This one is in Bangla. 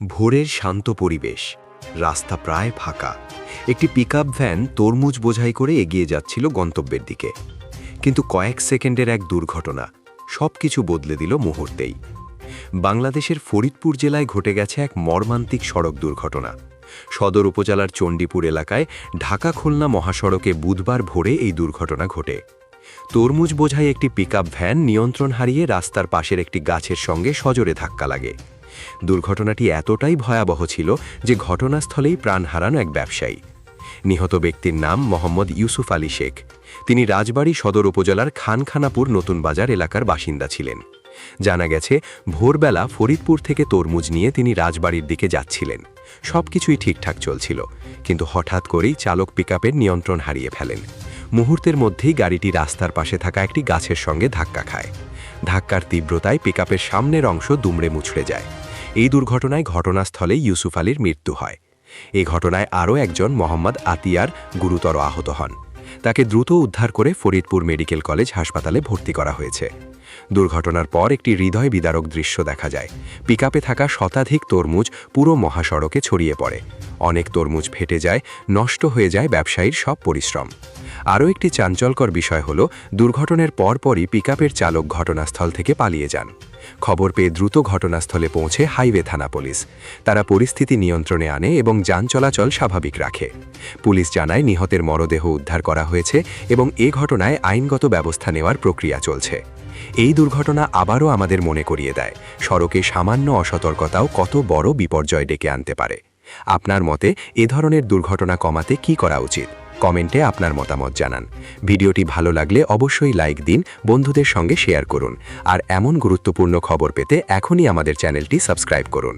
ভোরের শান্ত পরিবেশ, রাস্তা প্রায় ফাঁকা। একটি পিকআপ ভ্যান তরমুজ বোঝাই করে এগিয়ে যাচ্ছিল গন্তব্যের দিকে, কিন্তু কয়েক সেকেন্ডের এক দুর্ঘটনা সবকিছু বদলে দিল মুহূর্তেই। বাংলাদেশের ফরিদপুর জেলায় ঘটে গেছে এক মর্মান্তিক সড়ক দুর্ঘটনা। সদর উপজেলার চণ্ডীপুর এলাকায় ঢাকা খুলনা মহাসড়কে বুধবার ভোরে এই দুর্ঘটনা ঘটে। তরমুজ বোঝাই একটি পিকআপ ভ্যান নিয়ন্ত্রণ হারিয়ে রাস্তার পাশের একটি গাছের সঙ্গে সজোরে ধাক্কা লাগে। দুর্ঘটনাটি এতটাই ভয়াবহ ছিল যে ঘটনাস্থলেই প্রাণ হারানো এক ব্যবসায়ী। নিহত ব্যক্তির নাম মোহাম্মদ ইউসুফ আলী শেখ। তিনি রাজবাড়ী সদর উপজেলার খানখানাপুর নতুন বাজার এলাকার বাসিন্দা ছিলেন। জানা গেছে, ভোরবেলা ফরিদপুর থেকে তরমুজ নিয়ে তিনি রাজবাড়ির দিকে যাচ্ছিলেন। সবকিছুই ঠিকঠাক চলছিল, কিন্তু হঠাৎ করেই চালক পিকআপের নিয়ন্ত্রণ হারিয়ে ফেলেন। মুহূর্তের মধ্যেই গাড়িটি রাস্তার পাশে থাকা একটি গাছের সঙ্গে ধাক্কা খায়। ধাক্কার তীব্রতায় পিকআপের সামনের অংশ দুমড়ে মুচড়ে যায়। এই দুর্ঘটনায় ঘটনাস্থলে ইউসুফ আলীর মৃত্যু হয়। এই ঘটনায় আরও একজন মোহাম্মদ আতিয়ার গুরুতর আহত হন। তাকে দ্রুত উদ্ধার করে ফরিদপুর মেডিকেল কলেজ হাসপাতালে ভর্তি করা হয়েছে। দুর্ঘটনার পর একটি হৃদয় বিদারক দৃশ্য দেখা যায়। পিকআপে থাকা শতাধিক তরমুজ পুরো মহাসড়কে ছড়িয়ে পড়ে। অনেক তরমুজ ফেটে যায়, নষ্ট হয়ে যায় ব্যবসায়ীর সব পরিশ্রম। আরও একটি চাঞ্চল্যকর বিষয় হল, দুর্ঘটনার পরপরই পিকআপের চালক ঘটনাস্থল থেকে পালিয়ে যান। খবর পেয়ে দ্রুত ঘটনাস্থলে পৌঁছে হাইওয়ে থানা পুলিশ। তারা পরিস্থিতি নিয়ন্ত্রণে আনে এবং যান চলাচল স্বাভাবিক রাখে। পুলিশ জানায়, নিহতের মরদেহ উদ্ধার করা হয়েছে এবং এ ঘটনায় আইনগত ব্যবস্থা নেওয়ার প্রক্রিয়া চলছে। এই দুর্ঘটনা আবারও আমাদের মনে করিয়ে দেয়, সড়কে সামান্য অসতর্কতাও কত বড় বিপর্যয় ডেকে আনতে পারে। আপনার মতে এ ধরনের দুর্ঘটনা কমাতে কি করা উচিত? কমেন্টে আপনার মতামত জানান। ভিডিওটি ভালো লাগলে অবশ্যই লাইক দিন, বন্ধুদের সঙ্গে শেয়ার করুন। আর এমন গুরুত্বপূর্ণ খবর পেতে এখনই আমাদের চ্যানেলটি সাবস্ক্রাইব করুন।